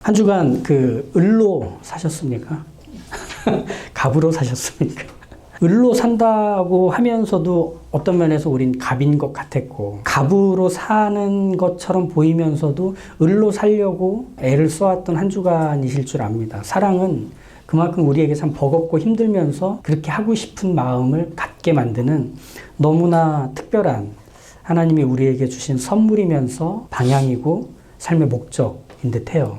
한 주간 을로 사셨습니까? 갑으로 사셨습니까? 을로 산다고 하면서도 어떤 면에서 우린 갑인 것 같았고, 갑으로 사는 것처럼 보이면서도 을로 살려고 애를 써왔던 한 주간이실 줄 압니다. 사랑은 그만큼 우리에게 참 버겁고 힘들면서 그렇게 하고 싶은 마음을 갖게 만드는 너무나 특별한 하나님이 우리에게 주신 선물이면서 방향이고 삶의 목적인 듯해요.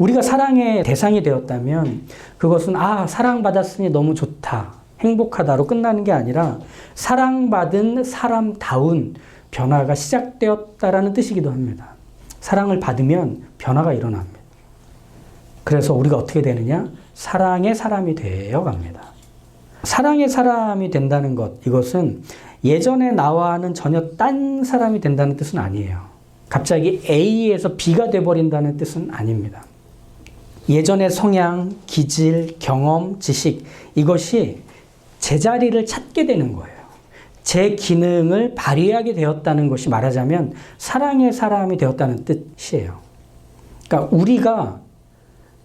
우리가 사랑의 대상이 되었다면 그것은 사랑받았으니 너무 좋다, 행복하다로 끝나는 게 아니라 사랑받은 사람다운 변화가 시작되었다라는 뜻이기도 합니다. 사랑을 받으면 변화가 일어납니다. 그래서 우리가 어떻게 되느냐? 사랑의 사람이 되어 갑니다. 사랑의 사람이 된다는 것, 이것은 예전에 나와는 전혀 딴 사람이 된다는 뜻은 아니에요. 갑자기 A에서 B가 돼버린다는 뜻은 아닙니다. 예전의 성향, 기질, 경험, 지식, 이것이 제자리를 찾게 되는 거예요. 제 기능을 발휘하게 되었다는 것이 말하자면 사랑의 사람이 되었다는 뜻이에요. 그러니까 우리가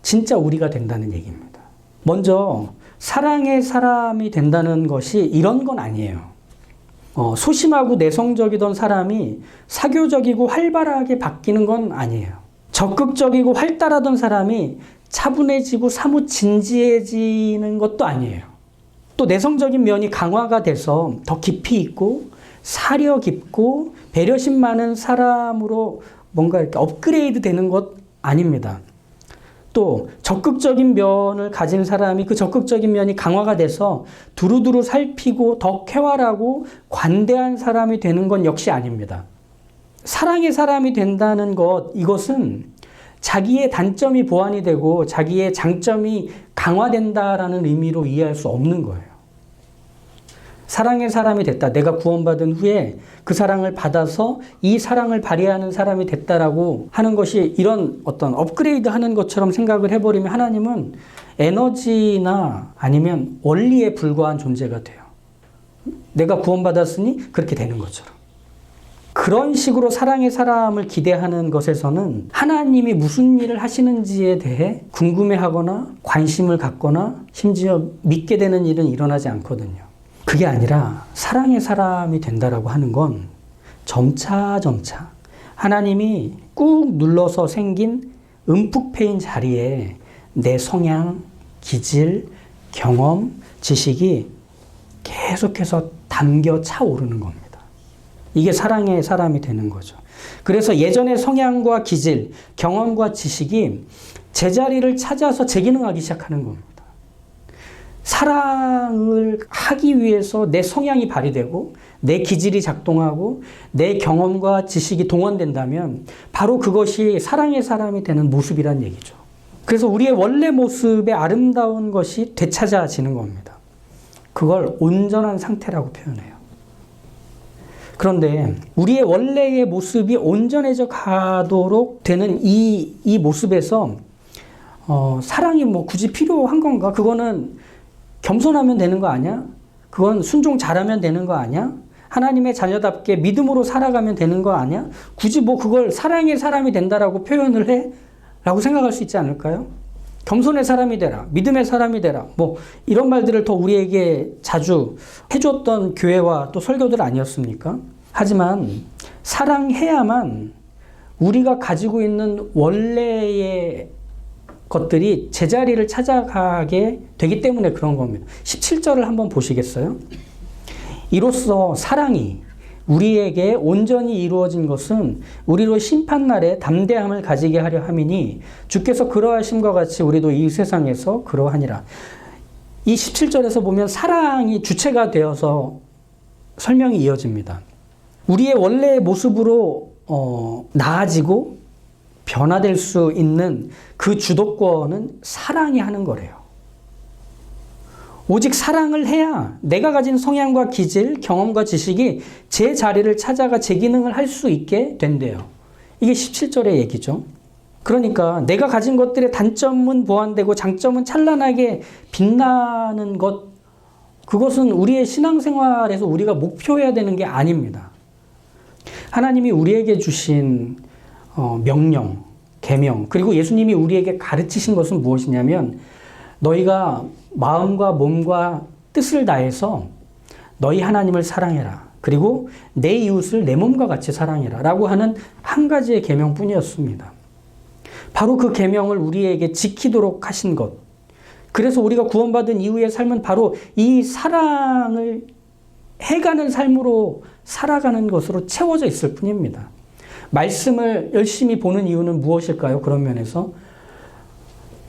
진짜 우리가 된다는 얘기입니다. 먼저 사랑의 사람이 된다는 것이 이런 건 아니에요. 소심하고 내성적이던 사람이 사교적이고 활발하게 바뀌는 건 아니에요. 적극적이고 활달하던 사람이 차분해지고 사뭇 진지해지는 것도 아니에요. 또 내성적인 면이 강화가 돼서 더 깊이 있고 사려 깊고 배려심 많은 사람으로 뭔가 이렇게 업그레이드 되는 것 아닙니다. 또 적극적인 면을 가진 사람이 그 적극적인 면이 강화가 돼서 두루두루 살피고 더 쾌활하고 관대한 사람이 되는 건 역시 아닙니다. 사랑의 사람이 된다는 것, 이것은 자기의 단점이 보완이 되고 자기의 장점이 강화된다라는 의미로 이해할 수 없는 거예요. 사랑의 사람이 됐다. 내가 구원받은 후에 그 사랑을 받아서 이 사랑을 발휘하는 사람이 됐다라고 하는 것이 이런 어떤 업그레이드 하는 것처럼 생각을 해버리면 하나님은 에너지나 아니면 원리에 불과한 존재가 돼요. 내가 구원받았으니 그렇게 되는 것처럼. 그런 식으로 사랑의 사람을 기대하는 것에서는 하나님이 무슨 일을 하시는지에 대해 궁금해하거나 관심을 갖거나 심지어 믿게 되는 일은 일어나지 않거든요. 그게 아니라 사랑의 사람이 된다라고 하는 건 점차 하나님이 꾹 눌러서 생긴 움푹 패인 자리에 내 성향, 기질, 경험, 지식이 계속해서 담겨 차오르는 겁니다. 이게 사랑의 사람이 되는 거죠. 그래서 예전의 성향과 기질, 경험과 지식이 제자리를 찾아서 재기능하기 시작하는 겁니다. 사랑을 하기 위해서 내 성향이 발휘되고 내 기질이 작동하고 내 경험과 지식이 동원된다면 바로 그것이 사랑의 사람이 되는 모습이란 얘기죠. 그래서 우리의 원래 모습의 아름다운 것이 되찾아지는 겁니다. 그걸 온전한 상태라고 표현해요. 그런데 우리의 원래의 모습이 온전해져 가도록 되는 이 모습에서 사랑이 굳이 필요한 건가? 그거는 겸손하면 되는 거 아니야? 그건 순종 잘하면 되는 거 아니야? 하나님의 자녀답게 믿음으로 살아가면 되는 거 아니야? 굳이 그걸 사랑의 사람이 된다라고 표현을 해? 라고 생각할 수 있지 않을까요? 겸손의 사람이 되라, 믿음의 사람이 되라, 이런 말들을 더 우리에게 자주 해줬던 교회와 또 설교들 아니었습니까? 하지만 사랑해야만 우리가 가지고 있는 원래의 것들이 제자리를 찾아가게 되기 때문에 그런 겁니다. 17절을 한번 보시겠어요? 이로써 사랑이 우리에게 온전히 이루어진 것은 우리로 심판날에 담대함을 가지게 하려 함이니 주께서 그러하심과 같이 우리도 이 세상에서 그러하니라. 이 17절에서 보면 사랑이 주체가 되어서 설명이 이어집니다. 우리의 원래의 모습으로 나아지고 변화될 수 있는 그 주도권은 사랑이 하는 거래요. 오직 사랑을 해야 내가 가진 성향과 기질, 경험과 지식이 제 자리를 찾아가 제 기능을 할 수 있게 된대요. 이게 17절의 얘기죠. 그러니까 내가 가진 것들의 단점은 보완되고 장점은 찬란하게 빛나는 것, 그것은 우리의 신앙생활에서 우리가 목표해야 되는 게 아닙니다. 하나님이 우리에게 주신 명령, 계명, 그리고 예수님이 우리에게 가르치신 것은 무엇이냐면 너희가 마음과 몸과 뜻을 다해서 너희 하나님을 사랑해라. 그리고 내 이웃을 내 몸과 같이 사랑해라. 라고 하는 한 가지의 계명뿐이었습니다. 바로 그 계명을 우리에게 지키도록 하신 것. 그래서 우리가 구원받은 이후의 삶은 바로 이 사랑을 해가는 삶으로 살아가는 것으로 채워져 있을 뿐입니다. 말씀을 열심히 보는 이유는 무엇일까요? 그런 면에서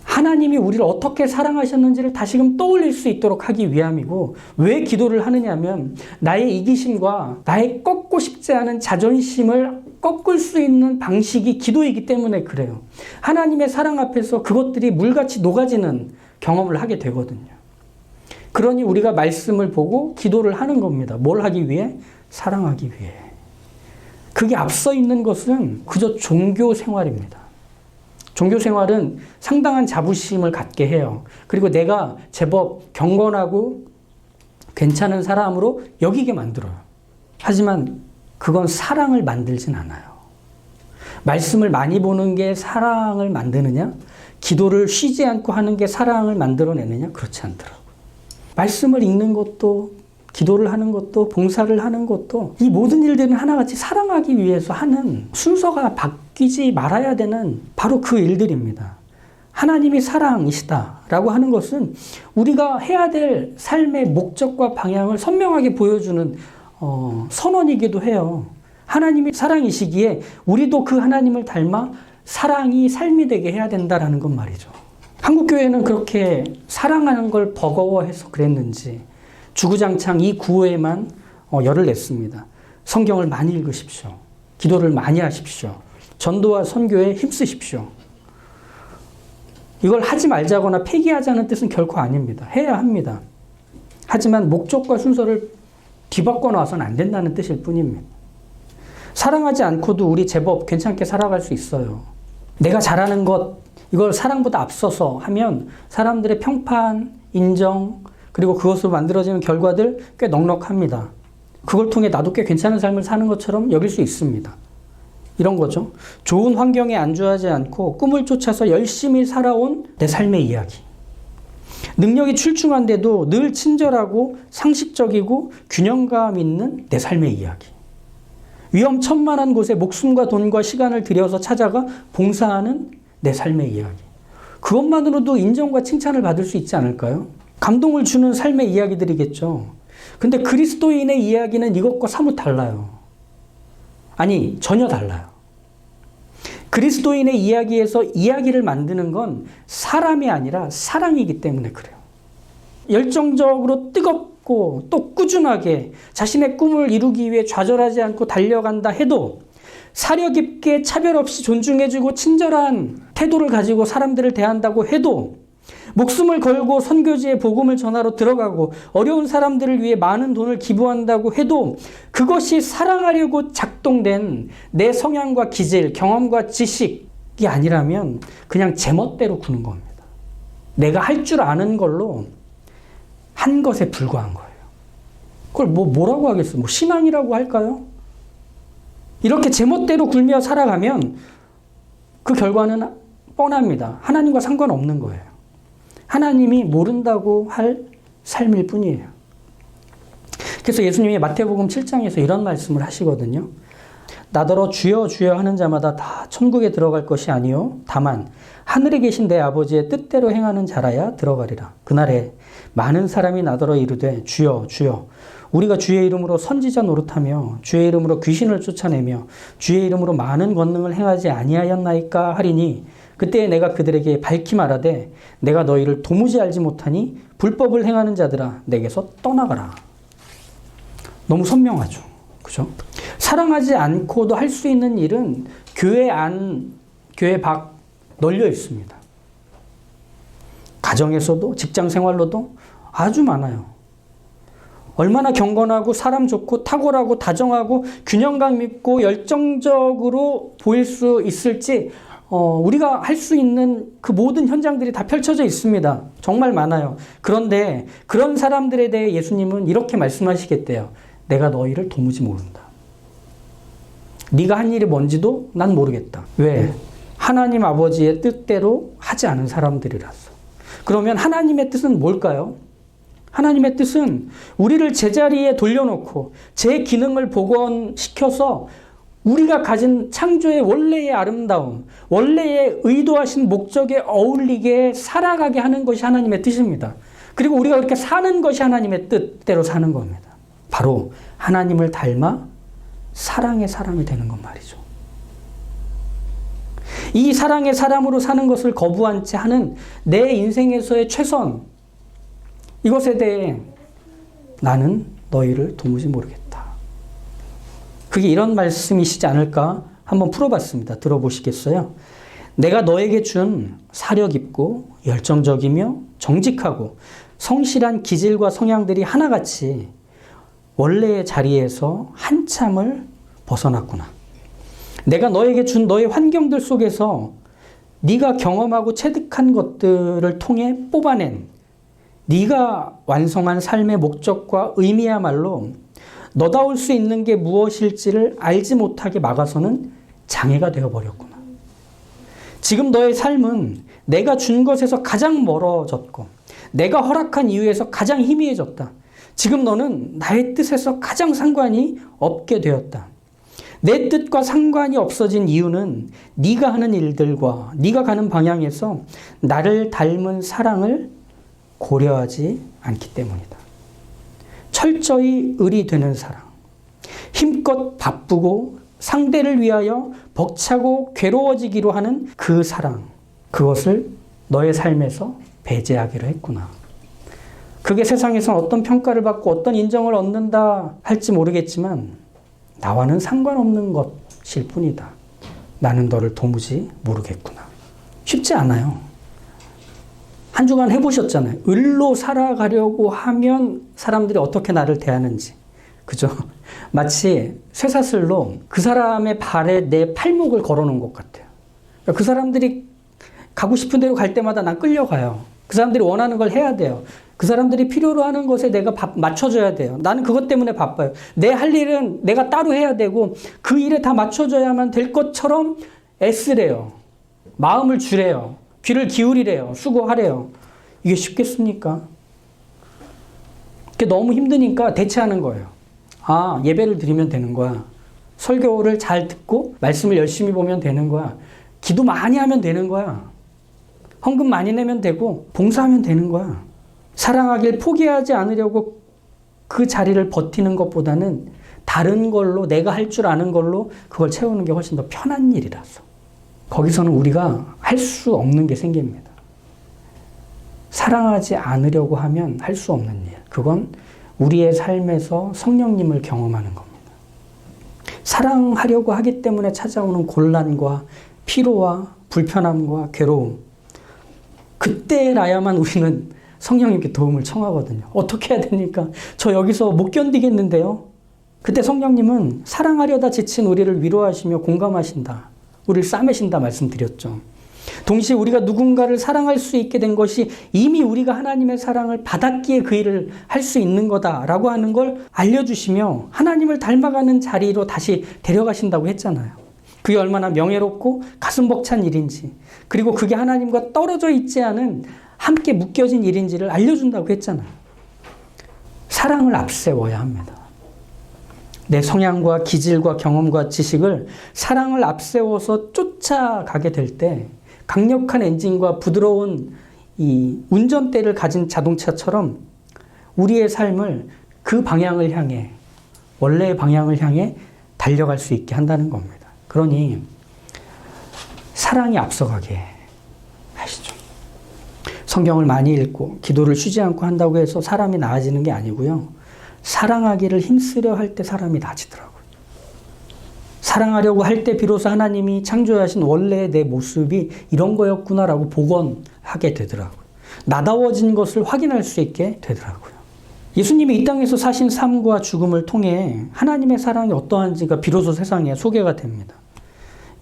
하나님이 우리를 어떻게 사랑하셨는지를 다시금 떠올릴 수 있도록 하기 위함이고, 왜 기도를 하느냐면 나의 이기심과 나의 꺾고 싶지 않은 자존심을 꺾을 수 있는 방식이 기도이기 때문에 그래요. 하나님의 사랑 앞에서 그것들이 물같이 녹아지는 경험을 하게 되거든요. 그러니 우리가 말씀을 보고 기도를 하는 겁니다. 뭘 하기 위해? 사랑하기 위해. 그게 앞서 있는 것은 그저 종교 생활입니다. 종교 생활은 상당한 자부심을 갖게 해요. 그리고 내가 제법 경건하고 괜찮은 사람으로 여기게 만들어요. 하지만 그건 사랑을 만들진 않아요. 말씀을 많이 보는 게 사랑을 만드느냐? 기도를 쉬지 않고 하는 게 사랑을 만들어내느냐? 그렇지 않더라고요. 말씀을 읽는 것도, 기도를 하는 것도, 봉사를 하는 것도, 이 모든 일들은 하나같이 사랑하기 위해서 하는, 순서가 바뀌지 말아야 되는 바로 그 일들입니다. 하나님이 사랑이시다라고 하는 것은 우리가 해야 될 삶의 목적과 방향을 선명하게 보여주는 선언이기도 해요. 하나님이 사랑이시기에 우리도 그 하나님을 닮아 사랑이 삶이 되게 해야 된다라는 건 말이죠. 한국교회는 그렇게 사랑하는 걸 버거워해서 그랬는지 주구장창 이 구호에만 열을 냈습니다. 성경을 많이 읽으십시오. 기도를 많이 하십시오. 전도와 선교에 힘쓰십시오. 이걸 하지 말자거나 폐기하자는 뜻은 결코 아닙니다. 해야 합니다. 하지만 목적과 순서를 뒤바꿔 놔서는 안 된다는 뜻일 뿐입니다. 사랑하지 않고도 우리 제법 괜찮게 살아갈 수 있어요. 내가 잘하는 것, 이걸 사랑보다 앞서서 하면 사람들의 평판, 인정, 그리고 그것으로 만들어지는 결과들 꽤 넉넉합니다. 그걸 통해 나도 꽤 괜찮은 삶을 사는 것처럼 여길 수 있습니다. 이런 거죠. 좋은 환경에 안주하지 않고 꿈을 쫓아서 열심히 살아온 내 삶의 이야기. 능력이 출중한데도 늘 친절하고 상식적이고 균형감 있는 내 삶의 이야기. 위험천만한 곳에 목숨과 돈과 시간을 들여서 찾아가 봉사하는 내 삶의 이야기. 그것만으로도 인정과 칭찬을 받을 수 있지 않을까요? 감동을 주는 삶의 이야기들이겠죠. 근데 그리스도인의 이야기는 이것과 사뭇 달라요. 아니, 전혀 달라요. 그리스도인의 이야기에서 이야기를 만드는 건 사람이 아니라 사랑이기 때문에 그래요. 열정적으로 뜨겁고 또 꾸준하게 자신의 꿈을 이루기 위해 좌절하지 않고 달려간다 해도 사려 깊게 차별 없이 존중해주고 친절한 태도를 가지고 사람들을 대한다고 해도 목숨을 걸고 선교지에 복음을 전하러 들어가고 어려운 사람들을 위해 많은 돈을 기부한다고 해도 그것이 사랑하려고 작동된 내 성향과 기질, 경험과 지식이 아니라면 그냥 제멋대로 구는 겁니다. 내가 할 줄 아는 걸로 한 것에 불과한 거예요. 그걸 뭐라고 하겠어요? 신앙이라고 할까요? 이렇게 제멋대로 굴며 살아가면 그 결과는 뻔합니다. 하나님과 상관없는 거예요. 하나님이 모른다고 할 삶일 뿐이에요. 그래서 예수님이 마태복음 7장에서 이런 말씀을 하시거든요. 나더러 주여 주여 하는 자마다 다 천국에 들어갈 것이 아니요 다만 하늘에 계신 내 아버지의 뜻대로 행하는 자라야 들어가리라. 그날에 많은 사람이 나더러 이르되 주여 주여 우리가 주의 이름으로 선지자 노릇하며 주의 이름으로 귀신을 쫓아내며 주의 이름으로 많은 권능을 행하지 아니하였나이까 하리니 그때 내가 그들에게 밝히 말하되 내가 너희를 도무지 알지 못하니 불법을 행하는 자들아 내게서 떠나가라. 너무 선명하죠. 그죠? 사랑하지 않고도 할 수 있는 일은 교회 안, 교회 밖 널려 있습니다. 가정에서도 직장 생활로도 아주 많아요. 얼마나 경건하고 사람 좋고 탁월하고 다정하고 균형감 있고 열정적으로 보일 수 있을지 우리가 할 수 있는 그 모든 현장들이 다 펼쳐져 있습니다. 정말 많아요. 그런데 그런 사람들에 대해 예수님은 이렇게 말씀하시겠대요. 내가 너희를 도무지 모른다. 네가 한 일이 뭔지도 난 모르겠다. 왜? 하나님 아버지의 뜻대로 하지 않은 사람들이라서. 그러면 하나님의 뜻은 뭘까요? 하나님의 뜻은 우리를 제자리에 돌려놓고 제 기능을 복원시켜서 우리가 가진 창조의 원래의 아름다움, 원래의 의도하신 목적에 어울리게 살아가게 하는 것이 하나님의 뜻입니다. 그리고 우리가 그렇게 사는 것이 하나님의 뜻대로 사는 겁니다. 바로 하나님을 닮아 사랑의 사람이 되는 것 말이죠. 이 사랑의 사람으로 사는 것을 거부한 채 하는 내 인생에서의 최선, 이것에 대해 나는 너희를 도무지 모르겠다. 그게 이런 말씀이시지 않을까 한번 풀어봤습니다. 들어보시겠어요? 내가 너에게 준 사려 깊고 열정적이며 정직하고 성실한 기질과 성향들이 하나같이 원래의 자리에서 한참을 벗어났구나. 내가 너에게 준 너의 환경들 속에서 네가 경험하고 체득한 것들을 통해 뽑아낸 네가 완성한 삶의 목적과 의미야말로 너다울 수 있는 게 무엇일지를 알지 못하게 막아서는 장애가 되어버렸구나. 지금 너의 삶은 내가 준 것에서 가장 멀어졌고 내가 허락한 이유에서 가장 희미해졌다. 지금 너는 나의 뜻에서 가장 상관이 없게 되었다. 내 뜻과 상관이 없어진 이유는 네가 하는 일들과 네가 가는 방향에서 나를 닮은 사랑을 고려하지 않기 때문이다. 철저히 을이 되는 사랑, 힘껏 바쁘고 상대를 위하여 벅차고 괴로워지기로 하는 그 사랑, 그것을 너의 삶에서 배제하기로 했구나. 그게 세상에서 어떤 평가를 받고 어떤 인정을 얻는다 할지 모르겠지만 나와는 상관없는 것일 뿐이다. 나는 너를 도무지 모르겠구나. 쉽지 않아요. 한 주간 해보셨잖아요. 을로 살아가려고 하면 사람들이 어떻게 나를 대하는지. 그죠? 마치 쇠사슬로 그 사람의 발에 내 팔목을 걸어놓은 것 같아요. 그러니까 그 사람들이 가고 싶은 대로 갈 때마다 난 끌려가요. 그 사람들이 원하는 걸 해야 돼요. 그 사람들이 필요로 하는 것에 내가 맞춰줘야 돼요. 나는 그것 때문에 바빠요. 내 할 일은 내가 따로 해야 되고 그 일에 다 맞춰줘야만 될 것처럼 애쓰래요. 마음을 주래요. 귀를 기울이래요. 수고하래요. 이게 쉽겠습니까? 그게 너무 힘드니까 대체하는 거예요. 아, 예배를 드리면 되는 거야. 설교를 잘 듣고 말씀을 열심히 보면 되는 거야. 기도 많이 하면 되는 거야. 헌금 많이 내면 되고 봉사하면 되는 거야. 사랑하길 포기하지 않으려고 그 자리를 버티는 것보다는 다른 걸로 내가 할 줄 아는 걸로 그걸 채우는 게 훨씬 더 편한 일이라서. 거기서는 우리가 할 수 없는 게 생깁니다. 사랑하지 않으려고 하면 할 수 없는 일. 그건 우리의 삶에서 성령님을 경험하는 겁니다. 사랑하려고 하기 때문에 찾아오는 곤란과 피로와 불편함과 괴로움. 그때라야만 우리는 성령님께 도움을 청하거든요. 어떻게 해야 됩니까? 저 여기서 못 견디겠는데요. 그때 성령님은 사랑하려다 지친 우리를 위로하시며 공감하신다. 우리를 싸매신다 말씀드렸죠. 동시에 우리가 누군가를 사랑할 수 있게 된 것이 이미 우리가 하나님의 사랑을 받았기에 그 일을 할 수 있는 거다라고 하는 걸 알려주시며 하나님을 닮아가는 자리로 다시 데려가신다고 했잖아요. 그게 얼마나 명예롭고 가슴 벅찬 일인지, 그리고 그게 하나님과 떨어져 있지 않은 함께 묶여진 일인지를 알려준다고 했잖아요. 사랑을 앞세워야 합니다. 내 성향과 기질과 경험과 지식을 사랑을 앞세워서 쫓아가게 될 때 강력한 엔진과 부드러운 이 운전대를 가진 자동차처럼 우리의 삶을 그 방향을 향해, 원래의 방향을 향해 달려갈 수 있게 한다는 겁니다. 그러니 사랑이 앞서가게 하시죠. 성경을 많이 읽고 기도를 쉬지 않고 한다고 해서 사람이 나아지는 게 아니고요. 사랑하기를 힘쓰려 할 때 사람이 나아지더라고요. 사랑하려고 할 때 비로소 하나님이 창조하신 원래의 내 모습이 이런 거였구나라고 복원하게 되더라고요. 나다워진 것을 확인할 수 있게 되더라고요. 예수님이 이 땅에서 사신 삶과 죽음을 통해 하나님의 사랑이 어떠한지가 비로소 세상에 소개가 됩니다.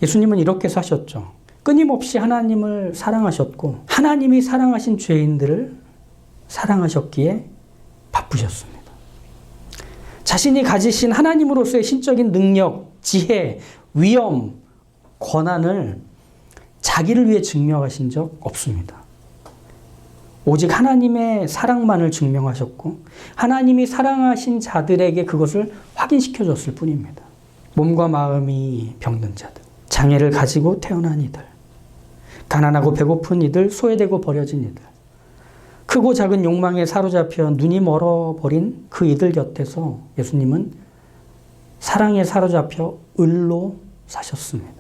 예수님은 이렇게 사셨죠. 끊임없이 하나님을 사랑하셨고 하나님이 사랑하신 죄인들을 사랑하셨기에 바쁘셨습니다. 자신이 가지신 하나님으로서의 신적인 능력, 지혜, 위엄, 권한을 자기를 위해 증명하신 적 없습니다. 오직 하나님의 사랑만을 증명하셨고 하나님이 사랑하신 자들에게 그것을 확인시켜 줬을 뿐입니다. 몸과 마음이 병든 자들, 장애를 가지고 태어난 이들, 가난하고 배고픈 이들, 소외되고 버려진 이들, 크고 작은 욕망에 사로잡혀 눈이 멀어버린 그 이들 곁에서 예수님은 사랑에 사로잡혀 을로 사셨습니다.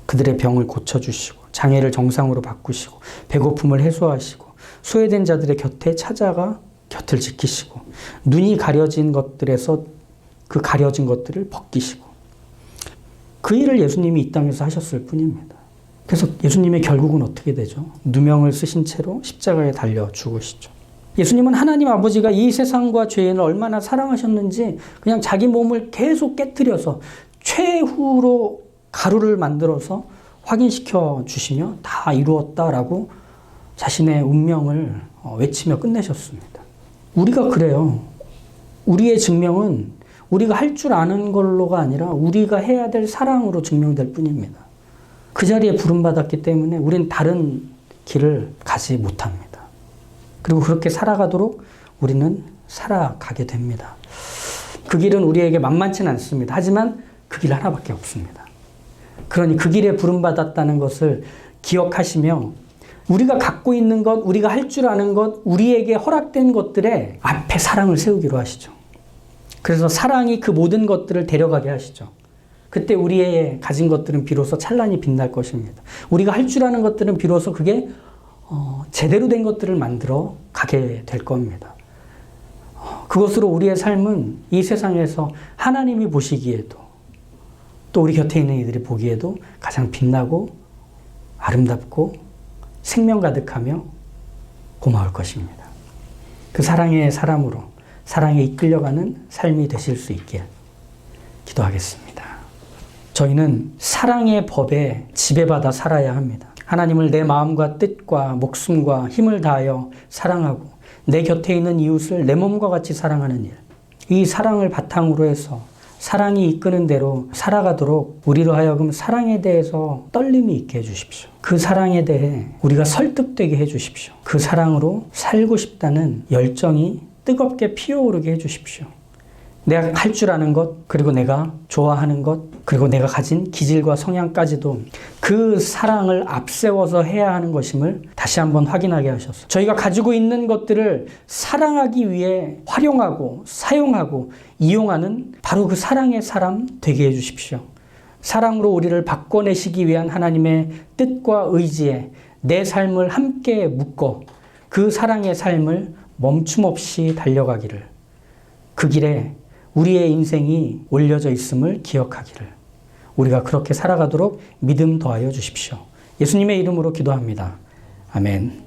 그들의 병을 고쳐주시고 장애를 정상으로 바꾸시고 배고픔을 해소하시고 소외된 자들의 곁에 찾아가 곁을 지키시고 눈이 가려진 것들에서 그 가려진 것들을 벗기시고 그 일을 예수님이 이 땅에서 하셨을 뿐입니다. 그래서 예수님의 결국은 어떻게 되죠? 누명을 쓰신 채로 십자가에 달려 죽으시죠. 예수님은 하나님 아버지가 이 세상과 죄인을 얼마나 사랑하셨는지 그냥 자기 몸을 계속 깨트려서 최후로 가루를 만들어서 확인시켜 주시며 다 이루었다라고 자신의 운명을 외치며 끝내셨습니다. 우리가 그래요. 우리의 증명은 우리가 할 줄 아는 걸로가 아니라 우리가 해야 될 사랑으로 증명될 뿐입니다. 그 자리에 부름받았기 때문에 우린 다른 길을 가지 못합니다. 그리고 그렇게 살아가도록 우리는 살아가게 됩니다. 그 길은 우리에게 만만치는 않습니다. 하지만 그 길 하나밖에 없습니다. 그러니 그 길에 부름받았다는 것을 기억하시며 우리가 갖고 있는 것, 우리가 할 줄 아는 것, 우리에게 허락된 것들에 앞에 사랑을 세우기로 하시죠. 그래서 사랑이 그 모든 것들을 데려가게 하시죠. 그때 우리의 가진 것들은 비로소 찬란히 빛날 것입니다. 우리가 할 줄 아는 것들은 비로소 그게 제대로 된 것들을 만들어 가게 될 겁니다. 그것으로 우리의 삶은 이 세상에서 하나님이 보시기에도 또 우리 곁에 있는 이들이 보기에도 가장 빛나고 아름답고 생명 가득하며 고마울 것입니다. 그 사랑의 사람으로 사랑에 이끌려가는 삶이 되실 수 있게 기도하겠습니다. 저희는 사랑의 법에 지배받아 살아야 합니다. 하나님을 내 마음과 뜻과 목숨과 힘을 다하여 사랑하고 내 곁에 있는 이웃을 내 몸과 같이 사랑하는 일. 이 사랑을 바탕으로 해서 사랑이 이끄는 대로 살아가도록 우리로 하여금 사랑에 대해서 떨림이 있게 해주십시오. 그 사랑에 대해 우리가 설득되게 해주십시오. 그 사랑으로 살고 싶다는 열정이 뜨겁게 피어오르게 해주십시오. 내가 할 줄 아는 것, 그리고 내가 좋아하는 것, 그리고 내가 가진 기질과 성향까지도 그 사랑을 앞세워서 해야 하는 것임을 다시 한번 확인하게 하셔서 저희가 가지고 있는 것들을 사랑하기 위해 활용하고 사용하고 이용하는 바로 그 사랑의 사람 되게 해주십시오. 사랑으로 우리를 바꿔내시기 위한 하나님의 뜻과 의지에 내 삶을 함께 묶어 그 사랑의 삶을 멈춤없이 달려가기를, 그 길에 우리의 인생이 올려져 있음을 기억하기를, 우리가 그렇게 살아가도록 믿음 더하여 주십시오. 예수님의 이름으로 기도합니다. 아멘.